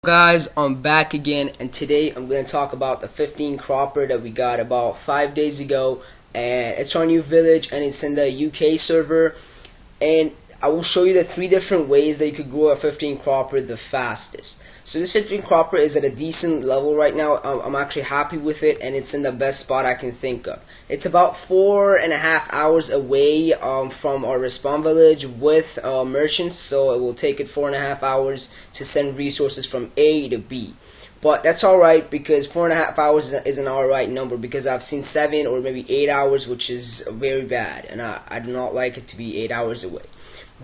Guys, I'm back again, and today I'm going to talk about the 15 cropper that we got about 5 days ago, and it's our new village, and it's in the UK server, and I will show you the 3 different ways that you could grow a 15 cropper the fastest. So this 15 cropper is at a decent level right now. I'm actually happy with it, and it's in the best spot I can think of. It's about 4.5 hours away from our respawn village with merchants, so it will take it 4.5 hours to send resources from A to B. But that's alright, because 4.5 hours is an alright number, because I've seen 7 or maybe 8 hours, which is very bad, and I do not like it to be 8 hours away.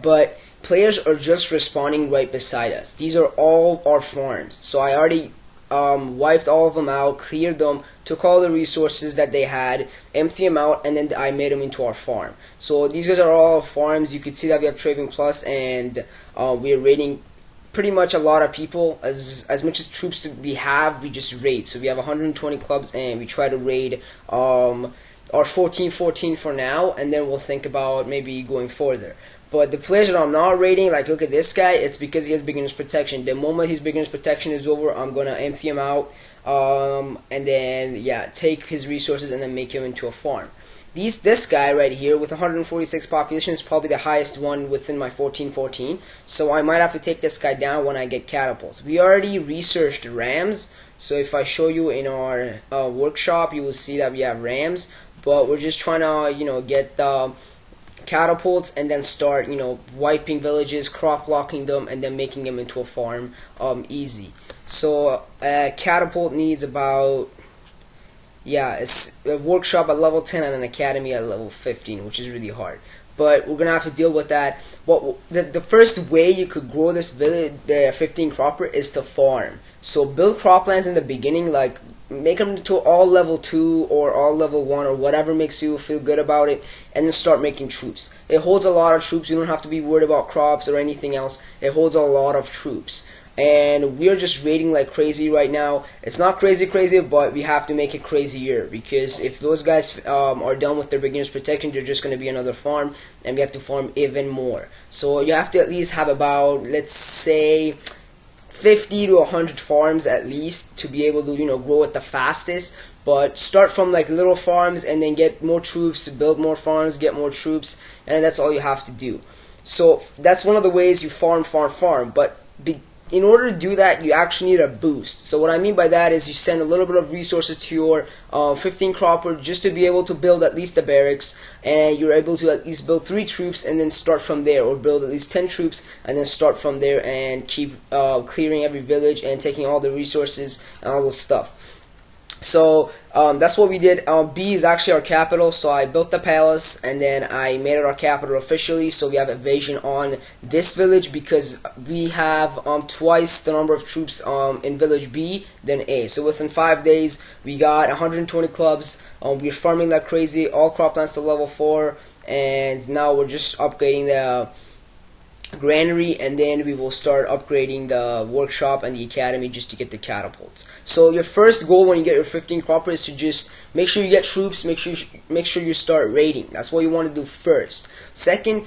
But players are just respawning right beside us. These are all our farms, so I already wiped all of them out, cleared them, took all the resources that they had, emptied them out, and then I made them into our farm. So these guys are all farms. You can see that we have Travian Plus, and we're raiding pretty much a lot of people. As much as troops we have, we just raid. So we have 120 clubs, and we try to raid our 14-14 for now, and then we'll think about maybe going further. But the players that I'm not raiding, like look at this guy, it's because he has beginner's protection. The moment his beginner's protection is over, I'm gonna empty him out, and then yeah, take his resources and then make him into a farm. This guy right here with 146 population is probably the highest one within my 14-14, so I might have to take this guy down when I get catapults. We already researched rams, so if I show you in our workshop, you will see that we have rams, but we're just trying to get the catapults and then start wiping villages, crop blocking them, and then making them into a farm easy. So catapult needs about it's a workshop at level 10 and an academy at level 15, which is really hard, but we're gonna have to deal with that. But the first way you could grow this village 15 cropper is to farm. So build croplands in the beginning, like make them to all level 2 or all level 1 or whatever makes you feel good about it, and then start making troops. It holds a lot of troops. You don't have to be worried about crops or anything else. It holds a lot of troops, and we're just raiding like crazy right now. It's not crazy, but we have to make it crazier, because if those guys are done with their beginner's protection, they're just going to be another farm, and we have to farm even more. So you have to at least have about, let's say, 50 to 100 farms at least to be able to grow it the fastest. But start from like little farms and then get more troops, build more farms, get more troops, and that's all you have to do. So that's one of the ways you farm. But in order to do that, you actually need a boost. So what I mean by that is you send a little bit of resources to your 15 cropper just to be able to build at least the barracks, and you're able to at least build 3 troops and then start from there, or build at least 10 troops and then start from there, and keep clearing every village and taking all the resources and all those stuff. So that's what we did. B is actually our capital, so I built the palace and then I made it our capital officially. So we have evasion on this village because we have twice the number of troops in village B than A. So within 5 days we got 120 clubs. We're farming like crazy, all croplands to level 4, and now we're just upgrading the granary, and then we will start upgrading the workshop and the academy just to get the catapults. So your first goal when you get your 15 cropper is to just make sure you get troops, make sure you start raiding. That's what you want to do first. Second,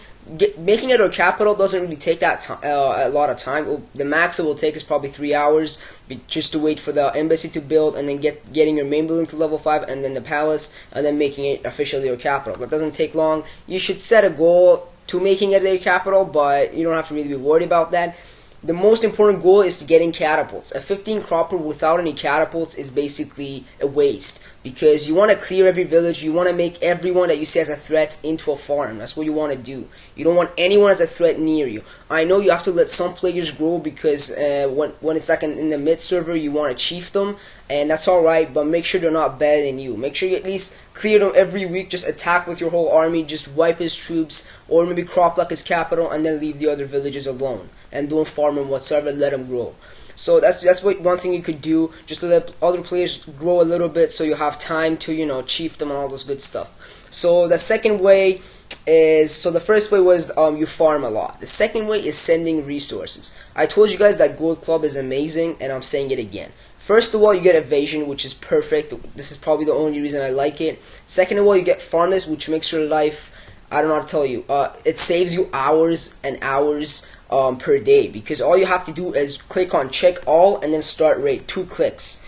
making it our capital doesn't really take that a lot of time. The max it will take is probably 3 hours, just to wait for the embassy to build, and then getting your main building to level 5, and then the palace, and then making it officially your capital. That doesn't take long. You should set a goal to making it their capital, but you don't have to really be worried about that. The most important goal is to getting catapults. A 15 cropper without any catapults is basically a waste, because you want to clear every village. You want to make everyone that you see as a threat into a farm. That's what you want to do. You don't want anyone as a threat near you. I know you have to let some players grow, because when it's like in the mid server, you want to chief them, and that's alright, but make sure they're not better than you. Make sure you at least clear them every week. Just attack with your whole army, just wipe his troops, or maybe crop like his capital, and then leave the other villages alone, and don't farm them whatsoever, let them grow. So that's one thing you could do, just to let other players grow a little bit, so you have time to chief them and all this good stuff. So the second way is, so the first way was you farm a lot. The second way is sending resources. I told you guys that gold club is amazing, and I'm saying it again. First of all, you get evasion, which is perfect. This is probably the only reason I like it. Second of all, you get farmers, which makes your life, I don't know how to tell you, it saves you hours and hours per day, because all you have to do is click on check all and then start raid, 2 clicks.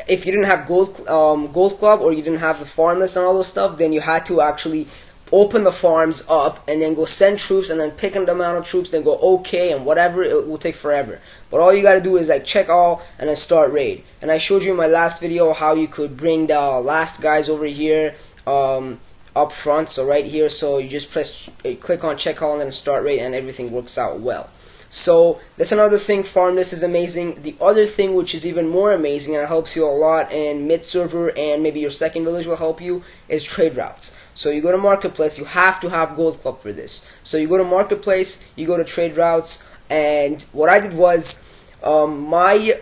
If you didn't have gold club, or you didn't have the farm list and all those stuff, then you had to actually open the farms up and then go send troops and then pick the amount of troops, then go okay and whatever. It will take forever, but all you gotta do is like check all and then start raid. And I showed you in my last video how you could bring the last guys over here up front, so right here. So you just click on check all and then start raid, and everything works out well. So that's another thing. Farm list is amazing. The other thing, which is even more amazing and helps you a lot in mid server, and maybe your second village will help you, is trade routes. So you go to marketplace. You have to have gold club for this. So you go to marketplace, you go to trade routes, and what I did was my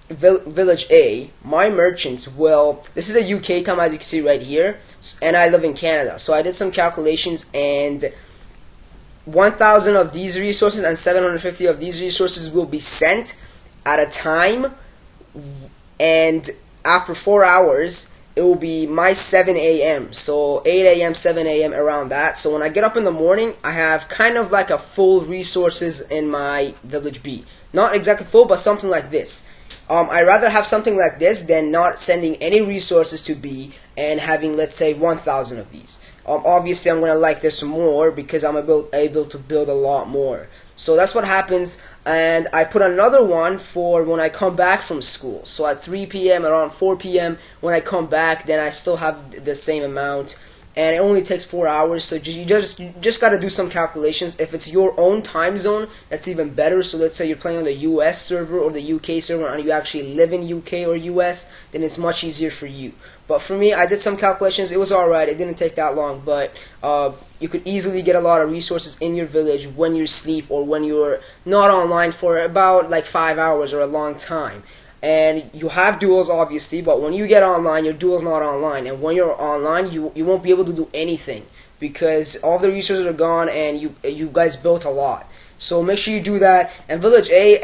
village A, my merchants will, this is the UK time as you can see right here, and I live in Canada. So I did some calculations, and 1,000 of these resources and 750 of these resources will be sent at a time, and after 4 hours it will be my 7 a.m. So 8 a.m., 7 a.m. around that. So when I get up in the morning, I have kind of like a full resources in my village B. Not exactly full, but something like this. I'd rather have something like this than not sending any resources to B and having, let's say, 1,000 of these. Obviously, I'm going to like this more because I'm able to build a lot more. So that's what happens, and I put another one for when I come back from school. So at 3 p.m., around 4 p.m., when I come back, then I still have the same amount. And it only takes 4 hours, so you just got to do some calculations. If it's your own time zone, that's even better. So let's say you're playing on the US server or the UK server and you actually live in UK or US, then it's much easier for you. But for me, I did some calculations. It was alright. It didn't take that long, but you could easily get a lot of resources in your village when you sleep or when you're not online for about like 5 hours or a long time. And you have duels, obviously, but when you get online, your duel's not online. And when you're online, you won't be able to do anything because all the resources are gone and you guys built a lot. So make sure you do that. And Village A,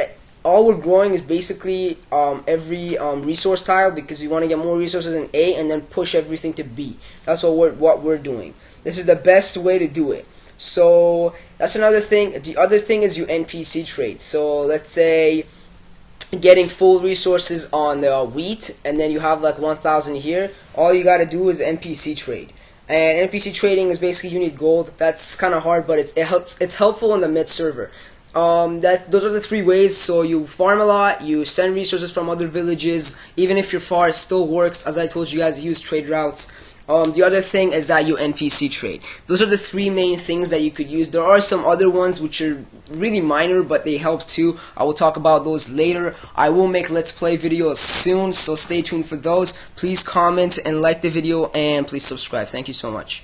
all we're growing is basically every resource tile, because we want to get more resources in A and then push everything to B. That's what we're doing. This is the best way to do it. So that's another thing. The other thing is you NPC trade. So let's say getting full resources on the wheat, and then you have like 1,000 here. All you gotta do is NPC trade, and NPC trading is basically you need gold. That's kind of hard, but it's helpful in the mid server. Those are the 3 ways. So you farm a lot, you send resources from other villages, even if you're far, it still works. As I told you guys, use trade routes. The other thing is that you NPC trade. Those are the 3 main things that you could use. There are some other ones which are really minor, but they help too. I will talk about those later. I will make Let's Play videos soon, so stay tuned for those. Please comment and like the video, and please subscribe. Thank you so much.